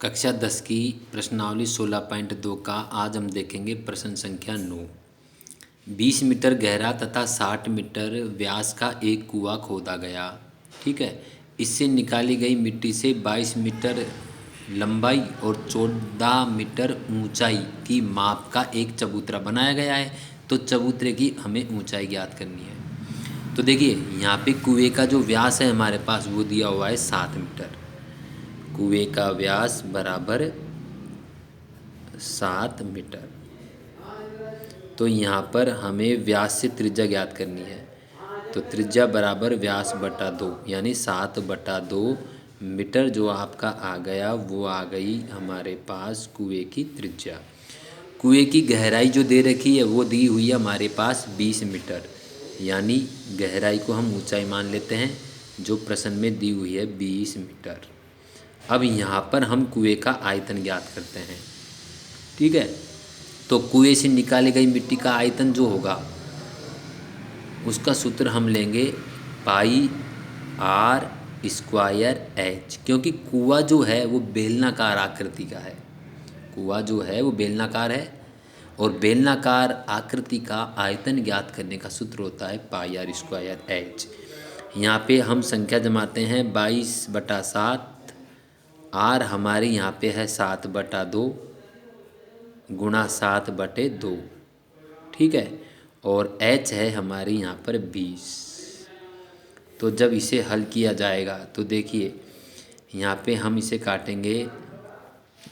कक्षा 10 की प्रश्नावली 16.2 का आज हम देखेंगे प्रश्न संख्या 9। 20 मीटर गहरा तथा 60 मीटर व्यास का एक कुआं खोदा गया। ठीक है, इससे निकाली गई मिट्टी से 22 मीटर लंबाई और 14 मीटर ऊंचाई की माप का एक चबूतरा बनाया गया है। तो चबूतरे की हमें ऊंचाई ज्ञात करनी है। तो देखिए, यहाँ पे कुएं का जो व्यास है हमारे पास वो दिया हुआ है 7 मीटर। कुएं का व्यास बराबर 7 मीटर। तो यहाँ पर हमें व्यास से त्रिज्या ज्ञात करनी है। तो त्रिज्या बराबर व्यास बटा 2 यानी 7/2 मीटर जो आपका आ गया वो आ गई हमारे पास कुएं की त्रिज्या। कुएं की गहराई जो दे रखी है वो दी हुई है हमारे पास 20 मीटर, यानी गहराई को हम ऊंचाई मान लेते हैं जो प्रश्न में दी हुई है 20 मीटर। अब यहाँ पर हम कुएं का आयतन ज्ञात करते हैं। ठीक है, तो कुएं से निकाली गई मिट्टी का आयतन जो होगा उसका सूत्र हम लेंगे पाई आर स्क्वायर एच, क्योंकि कुआं जो है वो बेलनाकार आकृति का है। कुआं जो है वो बेलनाकार है और बेलनाकार आकृति का आयतन ज्ञात करने का सूत्र होता है पाई आर स्क्वायर एच। यहाँ पे हम संख्या जमाते हैं 22/7, आर हमारे यहाँ पे है 7/2 गुणा 7/2। ठीक है, और h है हमारे यहाँ पर 20। तो जब इसे हल किया जाएगा तो देखिए यहाँ पे हम इसे काटेंगे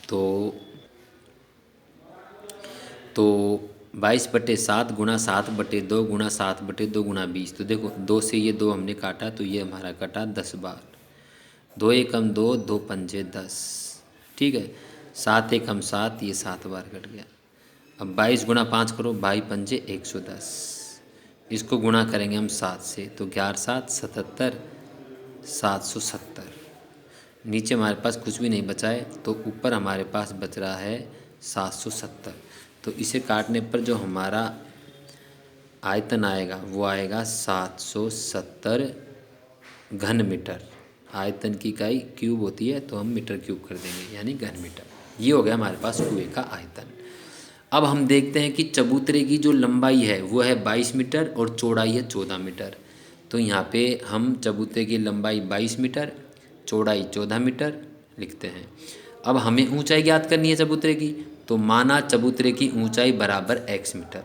तो 22/7 गुणा 7/2 गुणा 7/2 गुणा 20। तो देखो 2 से ये 2 हमने काटा तो ये हमारा कटा 10 बार। 2 एकम 2, 2 पंजे 10। ठीक है, 7 एकम 7, ये 7 बार कट गया। अब 22 गुणा 5 करो, 22 पंजे 110। इसको गुणा करेंगे हम 7 से तो 11 7 77, 770। नीचे हमारे पास कुछ भी नहीं बचा है तो ऊपर हमारे पास बच रहा है 770। तो इसे काटने पर जो हमारा आयतन आएगा वो आएगा 770 घन मीटर। आयतन की इकाई क्यूब होती है तो हम मीटर क्यूब कर देंगे यानी घन मीटर। ये हो गया हमारे पास कुएं का आयतन। अब हम देखते हैं कि चबूतरे की जो लंबाई है वो है 22 मीटर और चौड़ाई है 14 मीटर। तो यहाँ पे हम चबूतरे की लंबाई 22 मीटर, चौड़ाई 14 मीटर लिखते हैं। अब हमें ऊंचाई ज्ञात करनी है चबूतरे की, तो माना चबूतरे की ऊंचाई बराबर x मीटर।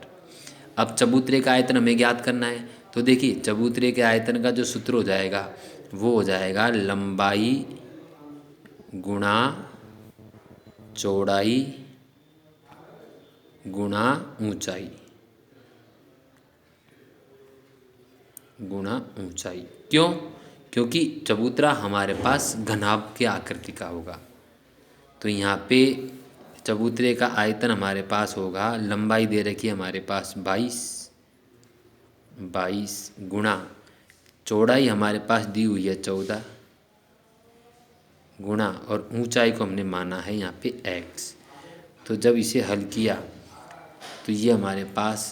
अब चबूतरे का आयतन हमें ज्ञात करना है। तो देखिए चबूतरे के आयतन का जो सूत्र हो जाएगा वो हो जाएगा लंबाई गुणा चौड़ाई गुणा ऊंचाई गुणा ऊंचाई। क्यों? क्योंकि चबूतरा हमारे पास घनाभ के आकृति का होगा। तो यहाँ पे चबूतरे का आयतन हमारे पास होगा, लंबाई दे रखी है हमारे पास 22 गुणा चौड़ाई हमारे पास दी हुई है 14 गुणा और ऊंचाई को हमने माना है यहाँ पे x। तो जब इसे हल किया तो ये हमारे पास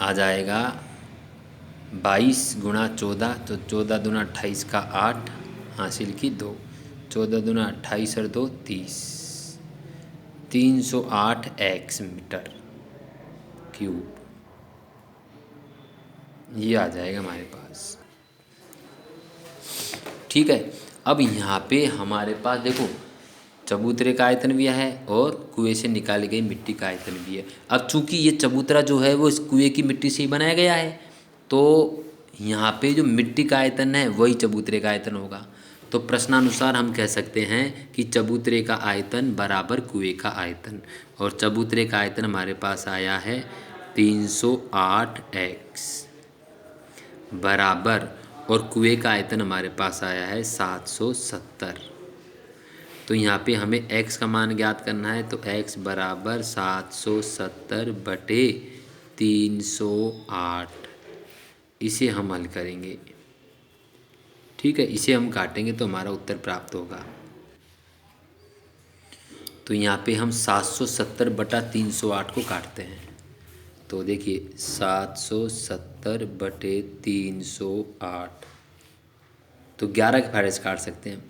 आ जाएगा 22 गुणा 14, तो 14 दूना 28 का 8 हासिल की 2, 14 दूना 28 और 2 30, 308 x मीटर क्यूब ये आ जाएगा हमारे पास। ठीक है, अब यहाँ पे हमारे पास देखो चबूतरे का आयतन भी है और कुएं से निकाली गई मिट्टी का आयतन भी है। अब चूंकि ये चबूतरा जो है वो इस कुएं की मिट्टी से ही बनाया गया है तो यहाँ पे जो मिट्टी का आयतन है वही चबूतरे का आयतन होगा। तो प्रश्नानुसार हम कह सकते हैं कि चबूतरे का आयतन बराबर कुएं का आयतन, और चबूतरे का आयतन हमारे पास आया है 308 x बराबर, और कुएं का आयतन हमारे पास आया है 770। तो यहाँ पे हमें x का मान ज्ञात करना है तो x बराबर 770/308। इसे हम हल करेंगे। ठीक है, इसे हम काटेंगे तो हमारा उत्तर प्राप्त होगा। तो यहाँ पे हम 770/308 को काटते हैं। तो देखिए 770/308 तो 11 के फायदे से काट सकते हैं।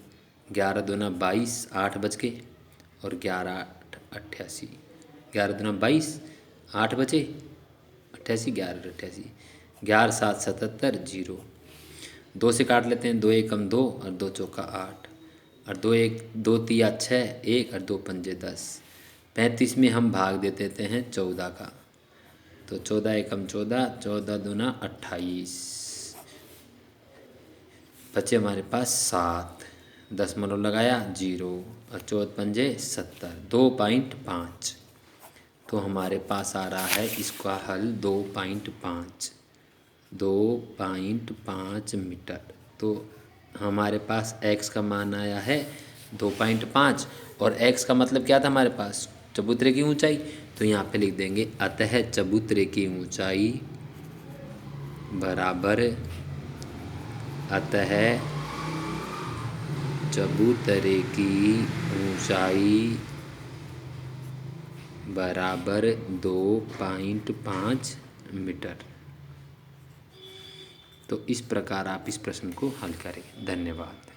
11 दूना 22, 8 बज के और 11 8 88, 11 दूना 22, 8 बजे 88, 11 88, 11 7 77 0। 2 से काट लेते हैं, 2 एकम 2 और 2 चौका 8 और 2 तिया 6 1 और 2 पंजे 10। 35 में हम भाग दे देते हैं 14 का, तो 14 एकम 14, 14 दूना 28, बचे हमारे पास 7, 10 मरो लगाया 0 और 14 पंजे 70, 2.5। तो हमारे पास आ रहा है इसका हल 2.5, 2.5 मीटर। तो हमारे पास x का मान आया है 2.5 और x का मतलब क्या था हमारे पास, चबूतरे की ऊंचाई। तो यहाँ पे लिख देंगे अतः चबूतरे की ऊंचाई बराबर, अतः चबूतरे की ऊंचाई बराबर 2.5 मीटर। तो इस प्रकार आप इस प्रश्न को हल करें। धन्यवाद।